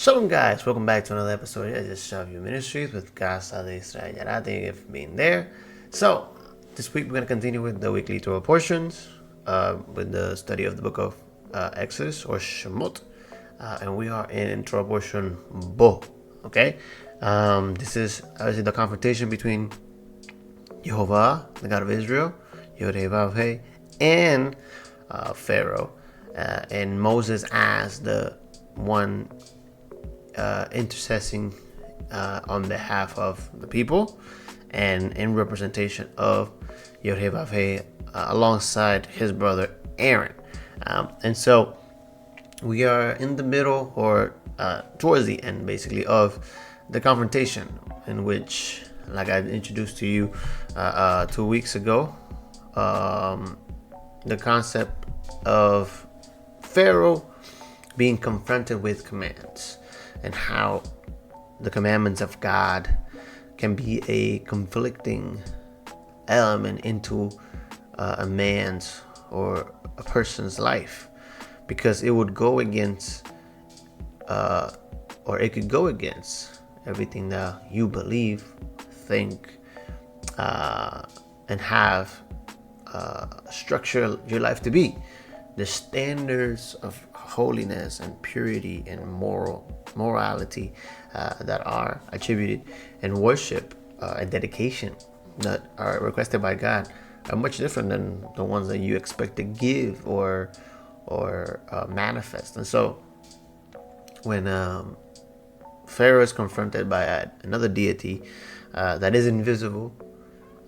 Shalom guys, welcome back to another episode of YASHAV Ministries with YASHAV. Thank you for being there. So, this week we're going to continue with the weekly Torah portions, with the study of the book of Exodus or Shemot. And we are in Torah Portion Bo. Okay? This is obviously the confrontation between Yehovah, the God of Israel, Yod-Heh-Vav-Heh, and Pharaoh. And Moses as the one intercessing on behalf of the people and in representation of Yod-Heh-Vav-Heh alongside his brother Aaron. And so we are in the middle or towards the end basically of the confrontation, in which, like I introduced to you 2 weeks ago, the concept of Pharaoh being confronted with commands, and how the commandments of God can be a conflicting element into a man's or a person's life, because it would go against or it could go against everything that you believe, think, and have structure your life to be. The standards of holiness and purity and morality that are attributed in worship and dedication that are requested by God are much different than the ones that you expect to give or manifest. And so when Pharaoh is confronted by another deity that is invisible,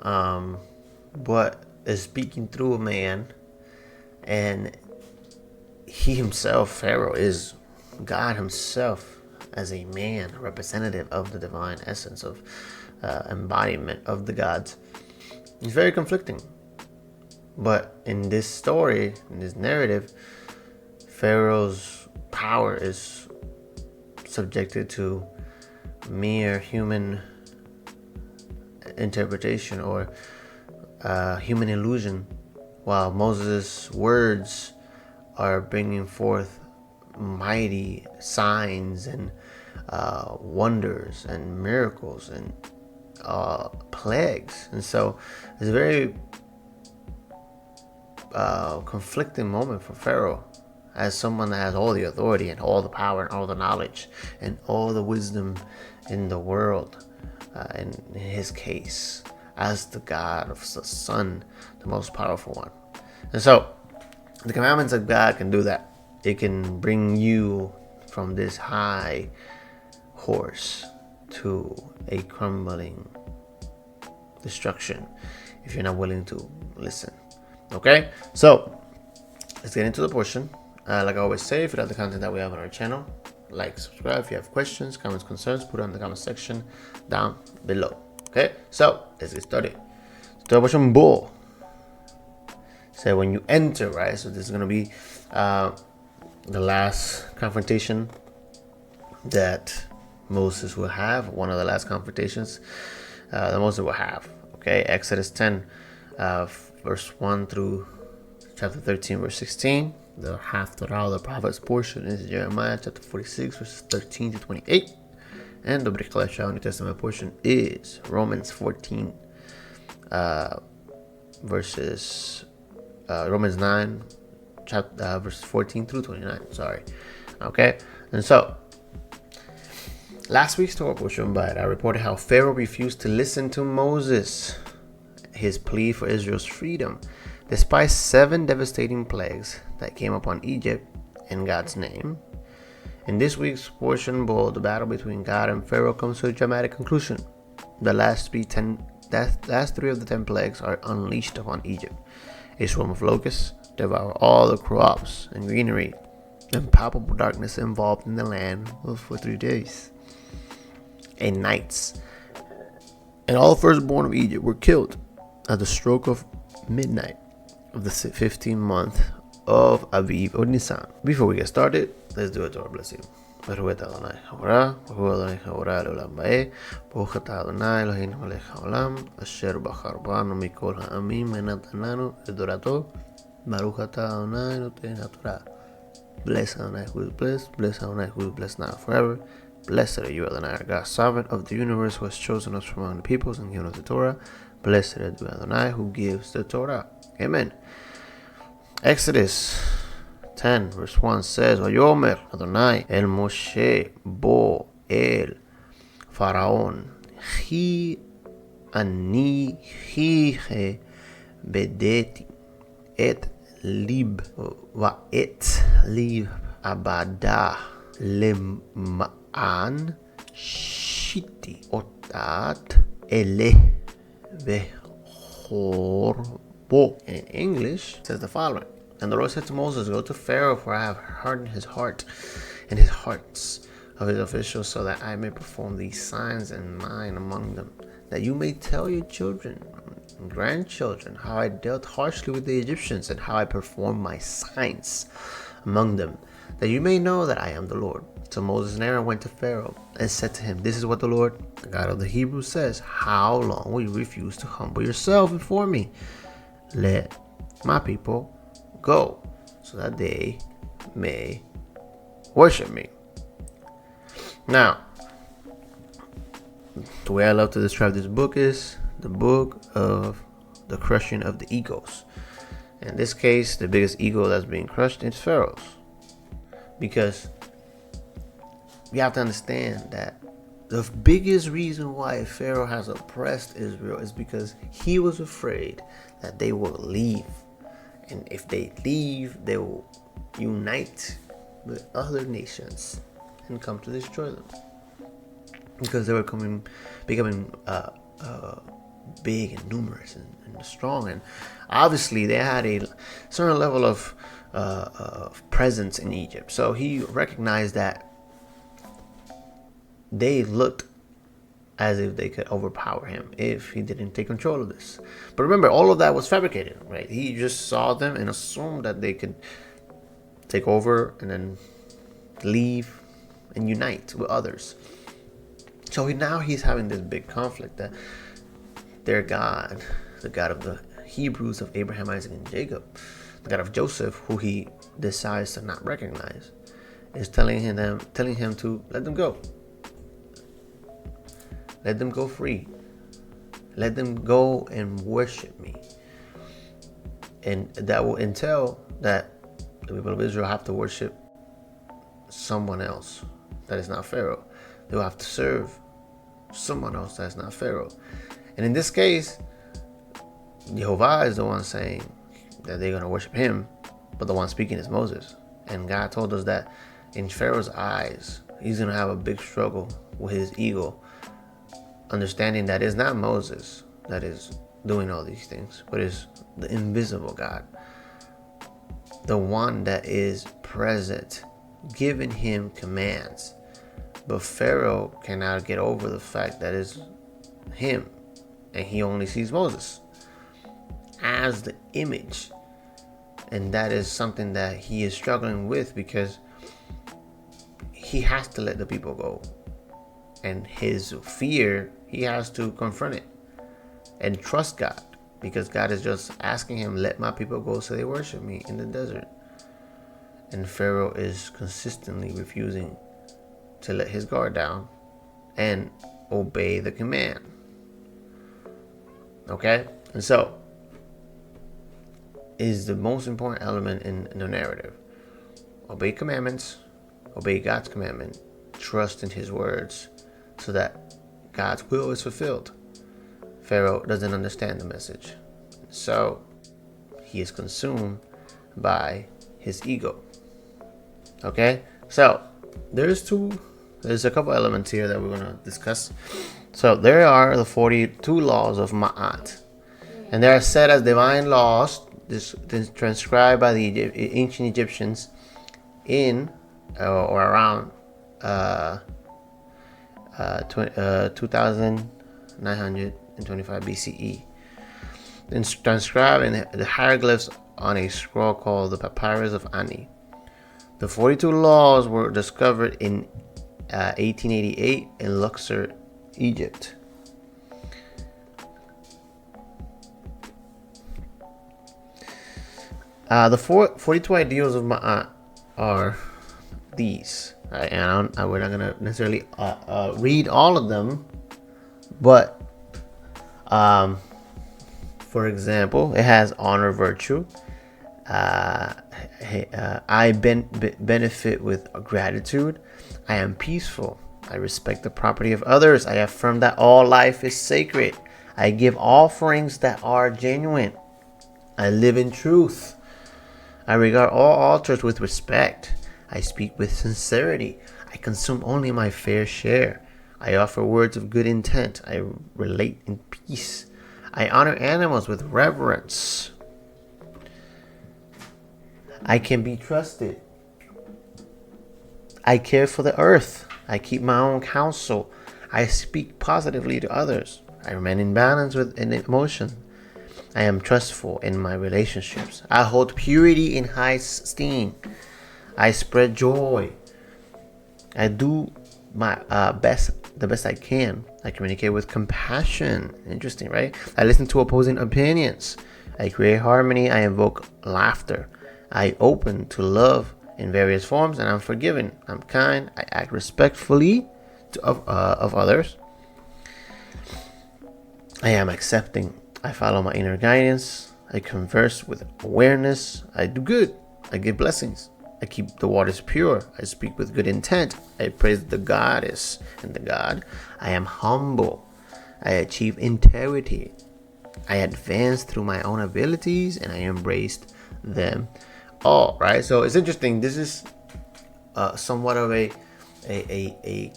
but is speaking through a man, and he himself, Pharaoh, is God himself as a man, a representative of the divine essence of embodiment of the gods. It's very conflicting. But in this story, in this narrative, Pharaoh's power is subjected to mere human interpretation or human illusion, while Moses' words are bringing forth mighty signs and wonders and miracles and plagues. And so it's a very conflicting moment for Pharaoh, as someone that has all the authority and all the power and all the knowledge and all the wisdom in the world, in his case as the God of the Son, the most powerful one. And so the commandments of God can do that. It can bring you from this high horse to a crumbling destruction if you're not willing to listen. Okay, so let's get into the portion. Like I always say, if you like the content that we have on our channel, like, subscribe. If you have questions, comments, concerns, put it in the comment section down below. Okay, so let's get started. Torah Portion Bull. So when you enter, right? So this is going to be the last confrontation that Moses will have. One of the last confrontations that Moses will have. Okay, Exodus 10, verse 1 through chapter 13, verse 16. The half Torah, the prophets portion, is Jeremiah chapter 46, verses 13 to 28. And the YASHAV New Testament portion is Romans 14, Romans 9, verses 14 through 29. Sorry. Okay. And so, last week's Torah portion, I reported how Pharaoh refused to listen to Moses, his plea for Israel's freedom, despite 7 devastating plagues that came upon Egypt in God's name. In this week's portion, the battle between God and Pharaoh comes to a dramatic conclusion. The last three of the 10 plagues are unleashed upon Egypt. A swarm of locusts devour all the crops and greenery, and palpable darkness involved in the land for 3 days and nights. And all firstborn of Egypt were killed at the stroke of midnight of the 15th month of Aviv or Nisan. Before we get started, let's do a Torah blessing. Baruch Adonai Haorah, Baruch Adonai Haorah Leolam Ba'eh, Baruch Atah Adonai Eloheinu melech haolam, Asher bachar banu mikol ha'amim, ve'natananu et torato, Baruch Atah Adonai noten haTorah. Blessed Adonai who is blessed. Blessed Adonai who is blessed now and forever. Blessed are you, Adonai, our God, sovereign of the universe, who has chosen us from among the peoples and given us the Torah. Blessed are you, Adonai, who gives the Torah. Amen. Exodus 10 verse 1 says, Vayomer Adonai el Moshe bo el Pharaon hi ani hi bedeti et lib va et lib abada lema'an shiti otat ele vehorbo. In English, it says the following. And the Lord said to Moses, Go to Pharaoh, for I have hardened his heart and his hearts of his officials, so that I may perform these signs and mine among them, that you may tell your children and grandchildren how I dealt harshly with the Egyptians and how I performed my signs among them, that you may know that I am the Lord. So Moses and Aaron went to Pharaoh and said to him, This is what the Lord, the God of the Hebrews, says, How long will you refuse to humble yourself before me? Let my people go, so that they may worship me. Now, the way I love to describe this book is the book of the crushing of the egos. In this case, the biggest ego that's being crushed is Pharaoh's. Because you have to understand that the biggest reason why Pharaoh has oppressed Israel is because he was afraid that they will leave. And if they leave, they will unite with other nations and come to destroy them. Because they were becoming big and numerous and strong. And obviously they had a certain level of presence in Egypt. So he recognized that they looked as if they could overpower him if he didn't take control of this. But remember, all of that was fabricated, right? He just saw them and assumed that they could take over and then leave and unite with others. So now he's having this big conflict that their God, the God of the Hebrews, of Abraham, Isaac, and Jacob, the God of Joseph, who he decides to not recognize, is telling him to let them go. Let them go free. Let them go and worship me. And that will entail that the people of Israel have to worship someone else that is not Pharaoh. They will have to serve someone else that is not Pharaoh. And in this case, Jehovah is the one saying that they're going to worship him, but the one speaking is Moses. And God told us that in Pharaoh's eyes, he's going to have a big struggle with his ego, understanding that it's not Moses that is doing all these things, but it's the invisible God, the one that is present, giving him commands. But Pharaoh cannot get over the fact that it's him, and he only sees Moses as the image. And that is something that he is struggling with, because he has to let the people go. And his fear, he has to confront it and trust God, because God is just asking him, let my people go so they worship me in the desert. And Pharaoh is consistently refusing to let his guard down and obey the command. Okay? And so, is the most important element in the narrative. Obey commandments, obey God's commandment, trust in his words, so that God's will is fulfilled. Pharaoh doesn't understand the message, so he is consumed by his ego. Okay, so there's a couple elements here that we're going to discuss. So there are the 42 laws of Ma'at, and they are set as divine laws transcribed by the ancient Egyptians in or around 2925 BCE, and transcribed in the hieroglyphs on a scroll called the Papyrus of Ani. The 42 laws were discovered in 1888 in Luxor, Egypt. The 42 ideals of Ma'at are these. And we're not gonna necessarily read all of them, but for example, it has honor, virtue. I benefit with gratitude. I am peaceful. I respect the property of others. I affirm that all life is sacred. I give offerings that are genuine. I live in truth. I regard all altars with respect. I speak with sincerity. I consume only my fair share. I offer words of good intent. I relate in peace. I honor animals with reverence. I can be trusted. I care for the earth. I keep my own counsel. I speak positively to others. I remain in balance with an emotion. I am trustful in my relationships. I hold purity in high esteem. I spread joy. I do my the best I can. I communicate with compassion. Interesting, right? I listen to opposing opinions. I create harmony. I invoke laughter. I open to love in various forms, and I'm forgiving. I'm kind. I act respectfully of others. I am accepting. I follow my inner guidance. I converse with awareness. I do good. I give blessings. I keep the waters pure. I speak with good intent. I praise the goddess and the god. I am humble. I achieve integrity. I advance through my own abilities, and I embraced them all. Right. So it's interesting. This is somewhat of a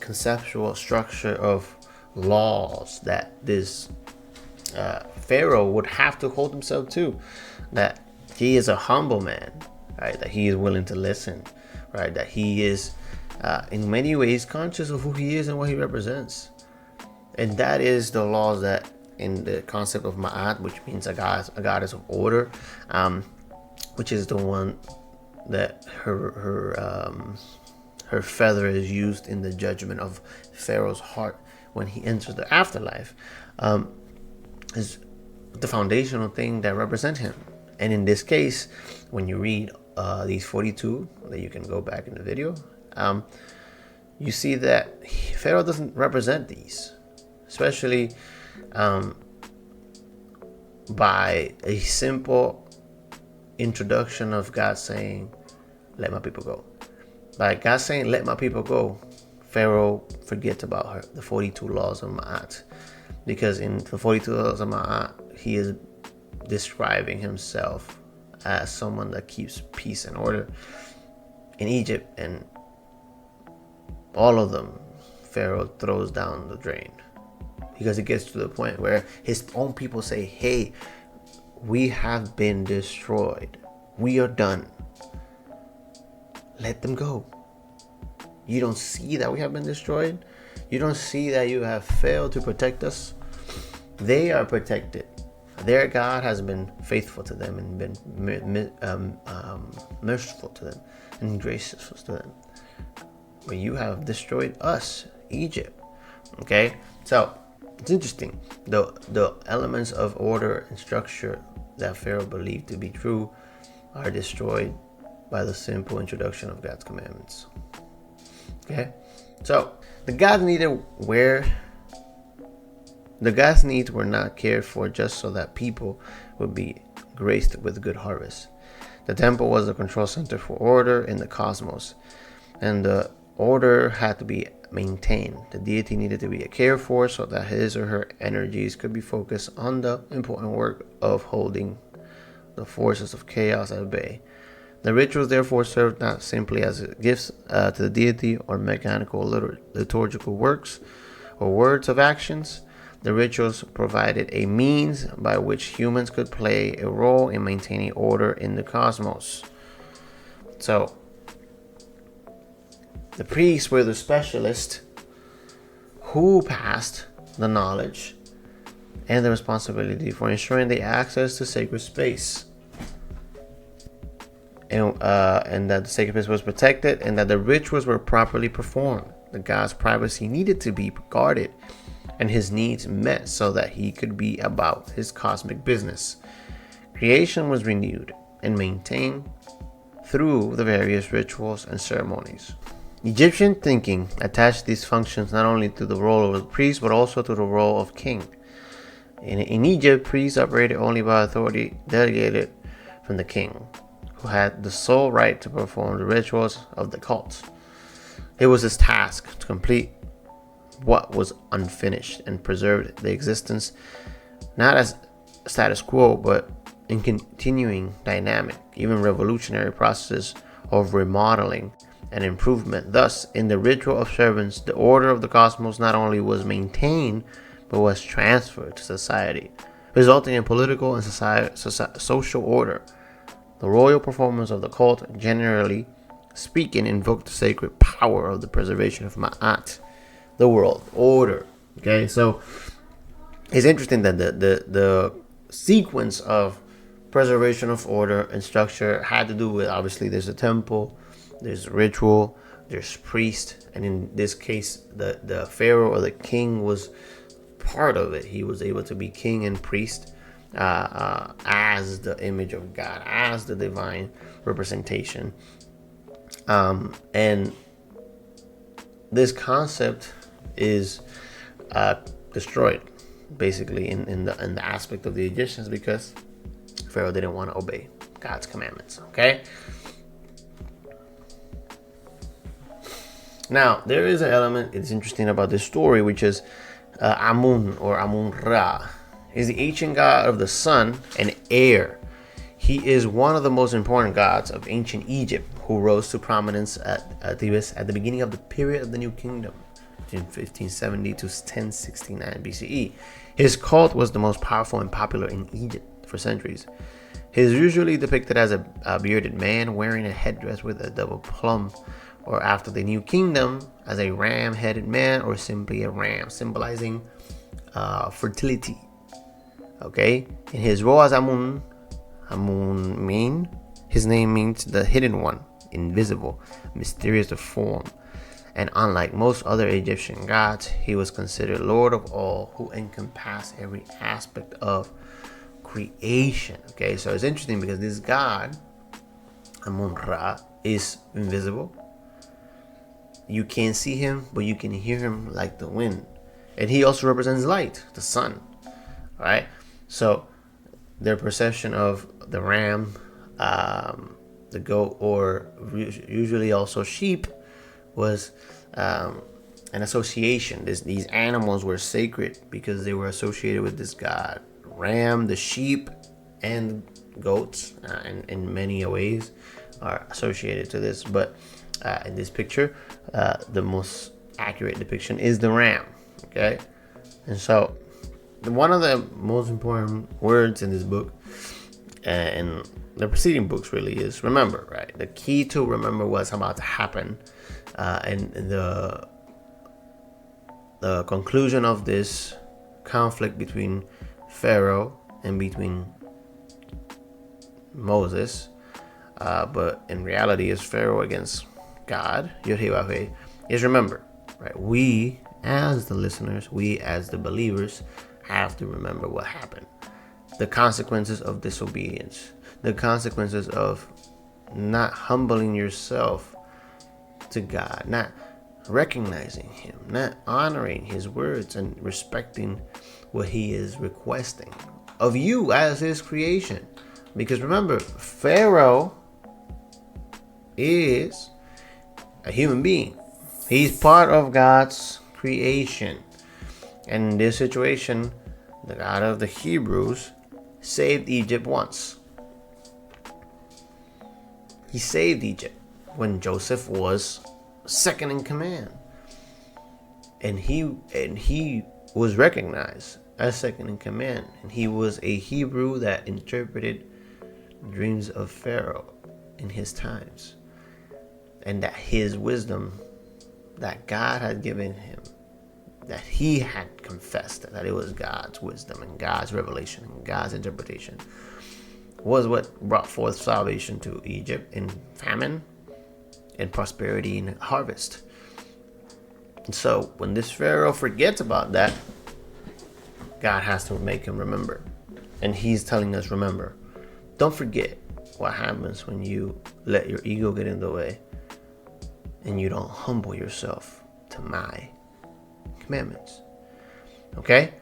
conceptual structure of laws that this Pharaoh would have to hold himself to. That he is a humble man. Right, that he is willing to listen, right? That he is, in many ways, conscious of who he is and what he represents, and that is the laws that, in the concept of Ma'at, which means a goddess of order, which is the one that her feather is used in the judgment of Pharaoh's heart when he enters the afterlife, is the foundational thing that represent him. And in this case, when you read these 42, that you can go back in the video, you see that Pharaoh doesn't represent these, especially by a simple introduction of God saying, "Let my people go." By God saying, "Let my people go," Pharaoh forgets about the 42 laws of Ma'at, because in the 42 laws of Ma'at, he is describing himself as someone that keeps peace and order in Egypt, and all of them Pharaoh throws down the drain, because it gets to the point where his own people say, "Hey, we have been destroyed. We are done. Let them go. You don't see that we have been destroyed? You don't see that you have failed to protect us? They are protected. Their God has been faithful to them and been merciful to them and gracious to them. But you have destroyed us, Egypt." Okay, so it's interesting. The elements of order and structure that Pharaoh believed to be true are destroyed by the simple introduction of God's commandments. Okay, so the God's needs were not cared for just so that people would be graced with good harvest. The temple was the control center for order in the cosmos, and the order had to be maintained. The deity needed to be cared for so that his or her energies could be focused on the important work of holding the forces of chaos at bay. The rituals therefore served not simply as gifts to the deity or mechanical liturgical works or words of actions. The rituals provided a means by which humans could play a role in maintaining order in the cosmos. So, the priests were the specialists who passed the knowledge and the responsibility for ensuring the access to sacred space, and that the sacred space was protected, and that the rituals were properly performed. The god's privacy needed to be guarded and his needs met so that he could be about his cosmic business. Creation was renewed and maintained through the various rituals and ceremonies. Egyptian thinking attached these functions not only to the role of the priest, but also to the role of king. In Egypt, priests operated only by authority delegated from the king, who had the sole right to perform the rituals of the cult. It was his task to complete what was unfinished and preserve the existence, not as status quo, but in continuing dynamic, even revolutionary processes of remodeling and improvement. Thus, in the ritual observance, the order of the cosmos not only was maintained, but was transferred to society, resulting in political and social order. The royal performance of the cult, generally speaking, invoked the sacred power of the preservation of Ma'at, the world order. Okay, so it's interesting that the sequence of preservation of order and structure had to do with, obviously, there's a temple, there's ritual, there's priest, and in this case, the pharaoh or the king was part of it. He was able to be king and priest as the image of God, as the divine representation, and this concept is destroyed basically in the aspect of the Egyptians, because Pharaoh didn't want to obey God's commandments. Okay. Now, there is an element it's interesting about this story, which is Amun or Amun-Ra is the ancient god of the sun and air. He is one of the most important gods of ancient Egypt, who rose to prominence at the beginning of the period of the New Kingdom, between 1570 to 1069 BCE. His cult was the most powerful and popular in Egypt for centuries. He is usually depicted as a bearded man wearing a headdress with a double plumb, or after the New Kingdom, as a ram-headed man, or simply a ram, symbolizing fertility. Okay, in his role as Amun his name means the hidden one, invisible, mysterious of form, and unlike most other Egyptian gods, he was considered Lord of all, who encompassed every aspect of creation. Okay, so it's interesting because this god, Amun-Ra, is invisible. You can't see him, but you can hear him like the wind. And he also represents light, the sun. All right? So their perception of the ram, the goat, or usually also sheep, was an association. These animals were sacred because they were associated with this god. Ram, the sheep, and goats, in many ways, are associated to this. But in this picture, the most accurate depiction is the ram. Okay, and so one of the most important words in this book and the preceding books really is remember. Right, the key to remember what's about to happen, and the conclusion of this conflict between Pharaoh and between Moses, but in reality is Pharaoh against God, Yod-Heh-Vav-Heh, is remember, right? We as the listeners, we as the believers, have to remember what happened. The consequences of disobedience, the consequences of not humbling yourself to God, not recognizing Him, not honoring His words and respecting what He is requesting of you as His creation. Because remember, Pharaoh is a human being. He's part of God's creation. And in this situation, the God of the Hebrews saved Egypt once. He saved Egypt when Joseph was second in command. And he was recognized as second in command. And he was a Hebrew that interpreted dreams of Pharaoh in his times. And that his wisdom that God had given him, that he had confessed that it was God's wisdom and God's revelation and God's interpretation, was what brought forth salvation to Egypt in famine and prosperity in harvest. And so when this Pharaoh forgets about that, God has to make him remember. And he's telling us, remember, don't forget what happens when you let your ego get in the way and you don't humble yourself to my commandments. Okay?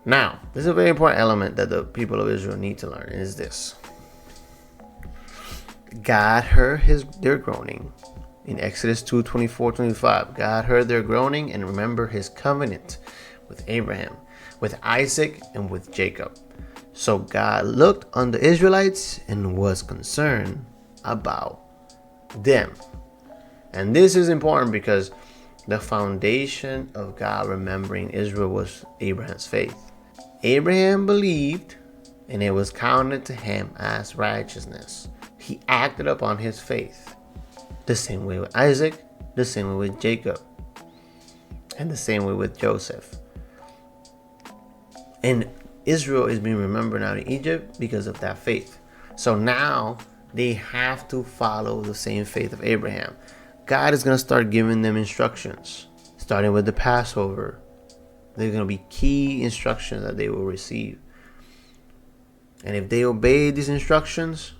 Now, this is a very important element that the people of Israel need to learn, is this. God heard their groaning. In Exodus 2:24-25, God heard their groaning and remembered his covenant with Abraham, with Isaac, and with Jacob. So God looked on the Israelites and was concerned about them. And this is important because the foundation of God remembering Israel was Abraham's faith. Abraham believed, and it was counted to him as righteousness. He acted upon his faith. The same way with Isaac, the same way with Jacob, and the same way with Joseph. And Israel is being remembered now in Egypt because of that faith. So now they have to follow the same faith of Abraham. God is going to start giving them instructions, starting with the Passover. They're going to be key instructions that they will receive. And if they obey these instructions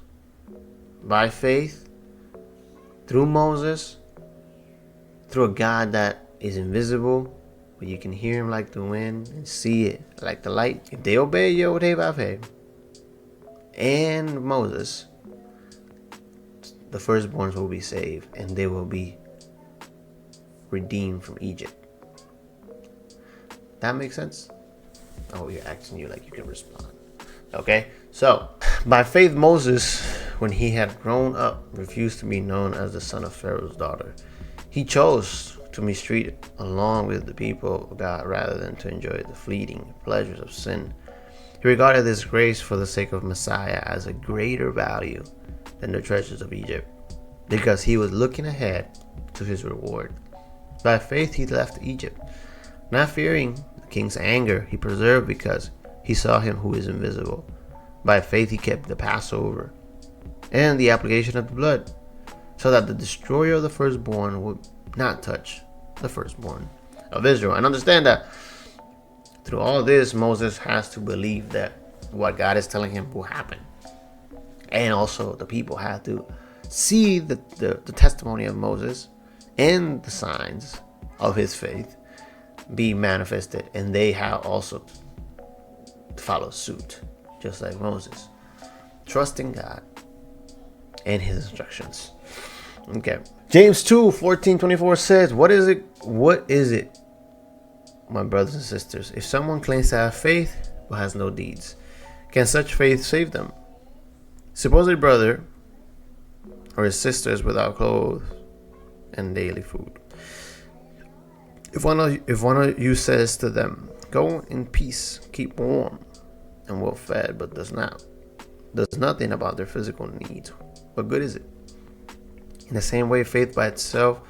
by faith, through Moses, through a God that is invisible, but you can hear him like the wind and see it like the light. If they obey YASHAV and Moses, the firstborns will be saved and they will be redeemed from Egypt. That makes sense? Oh, you're asking you like you can respond. Okay, so by faith, Moses, when he had grown up, refused to be known as the son of Pharaoh's daughter. He chose to mistreat along with the people of God rather than to enjoy the fleeting pleasures of sin. He regarded this grace for the sake of Messiah as a greater value than the treasures of Egypt, because he was looking ahead to his reward. By faith, he left Egypt, not fearing the king's anger. He persevered because he saw him who is invisible. By faith, he kept the Passover and the application of the blood, so that the destroyer of the firstborn would not touch the firstborn of Israel. And understand that through all this, Moses has to believe that what God is telling him will happen. And also the people have to see the testimony of Moses and the signs of his faith be manifested. And they have also to follow suit, just like Moses, trusting God and his instructions. Okay. James 2:14-24 says, What is it, my brothers and sisters, if someone claims to have faith but has no deeds? Can such faith save them? Suppose a brother or his sister is without clothes and daily food. If one of you says to them, Go in peace, keep warm and well fed, but does nothing about their physical needs, what good is it? In the same way, faith by itself,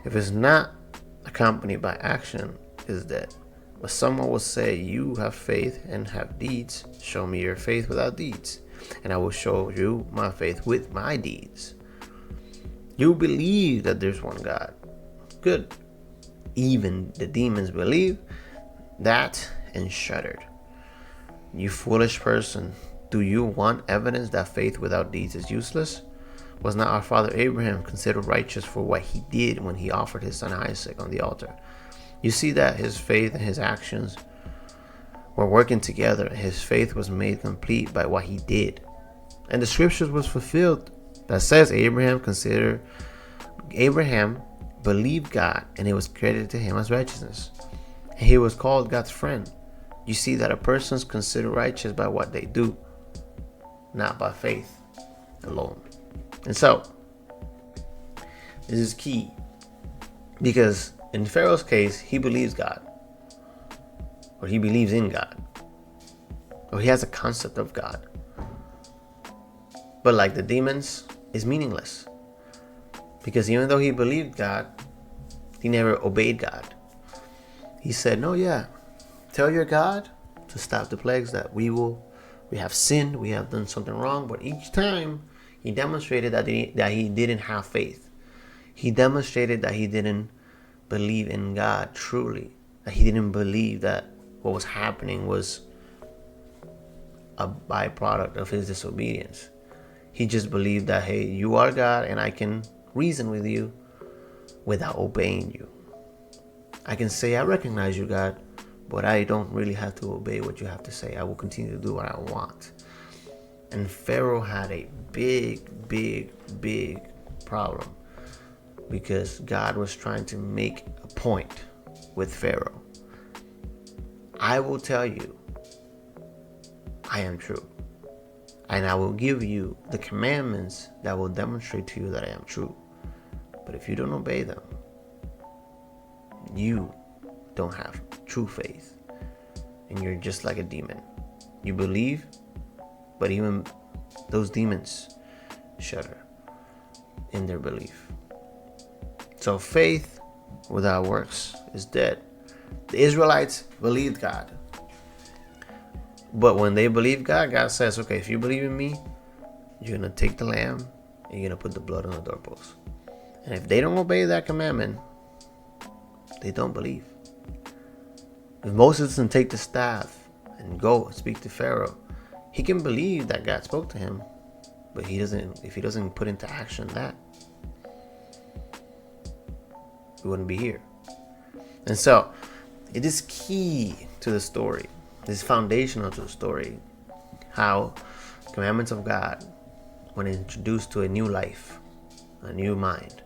if it's not accompanied by action, is dead. But someone will say, You have faith and have deeds. Show me your faith without deeds, and I will show you my faith with my deeds. You believe that there's one God. Good. Even the demons believe that and shuddered. You foolish person, do you want evidence that faith without deeds is useless? Was not our father Abraham considered righteous for what he did when he offered his son Isaac on the altar? You see that his faith and his actions were working together. His faith was made complete by what he did. And the scriptures was fulfilled that says Abraham believed God, and it was credited to him as righteousness. And he was called God's friend. You see that a person's considered righteous by what they do, not by faith alone. And so, this is key, because in Pharaoh's case, he believes God, or he believes in God, or he has a concept of God. But like the demons, it's meaningless, because even though he believed God, he never obeyed God. He said, No, yeah, tell your God to stop the plagues, that we have sinned, we have done something wrong. But each time he demonstrated that he didn't have faith. He demonstrated that he didn't believe in God truly, that he didn't believe that what was happening was a byproduct of his disobedience. He just believed that, hey, you are God and I can reason with you without obeying you. I can say I recognize you, God, but I don't really have to obey what you have to say. I will continue to do what I want. And Pharaoh had a big problem because God was trying to make a point with Pharaoh. I will tell you, I am true. And I will give you the commandments that will demonstrate to you that I am true. But if you don't obey them, you don't have true faith. And you're just like a demon. You believe, but even those demons shudder in their belief. So faith without works is dead. The Israelites believed God. But when they believe God, God says, okay, if you believe in me, you're going to take the lamb and you're going to put the blood on the doorpost. And if they don't obey that commandment, they don't believe. If Moses doesn't take the staff and go and speak to Pharaoh, he can believe that God spoke to him, but if he doesn't put into action that, we wouldn't be here. And so, it is key to the story. It is foundational to the story. How commandments of God, when introduced to a new life, a new mind,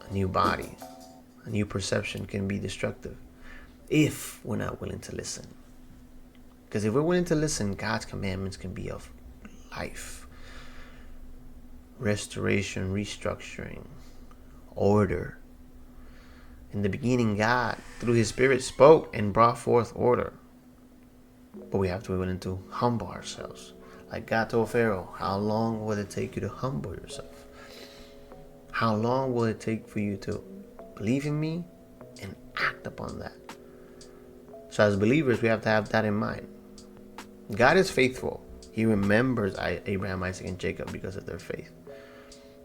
a new body, a new perception, can be destructive if we're not willing to listen. Because if we're willing to listen, God's commandments can be of life, restoration, restructuring, order. In the beginning, God, through His Spirit, spoke and brought forth order. But we have to be willing to humble ourselves. Like God told Pharaoh, how long will it take you to humble yourself? How long will it take for you to believe in me and act upon that? So as believers, we have to have that in mind. God is faithful. He remembers Abraham, Isaac, and Jacob because of their faith.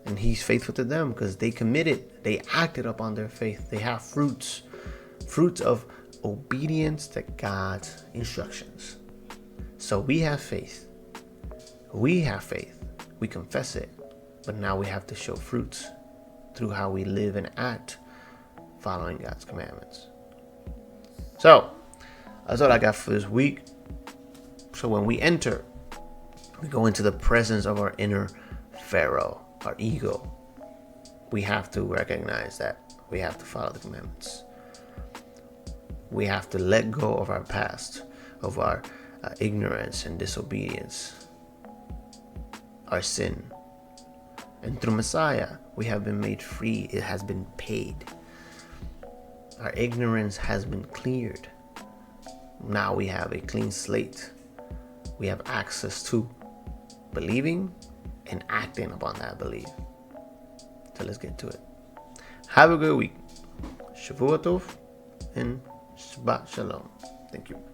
And He's faithful to them because they committed. They acted upon their faith. They have fruits of obedience to God's instructions. So we have faith. We have faith. We confess it. But now we have to show fruits through how we live and act following God's commandments. So, that's all I got for this week. So when we enter, we go into the presence of our inner Pharaoh, our ego. We have to recognize that we have to follow the commandments. We have to let go of our past, of our ignorance and disobedience, our sin. And through Messiah, we have been made free. It has been paid. Our ignorance has been cleared. Now we have a clean slate. We have access to believing and acting upon that belief. So let's get to it. Have a good week. Shavua Tov and Shabbat Shalom. Thank you.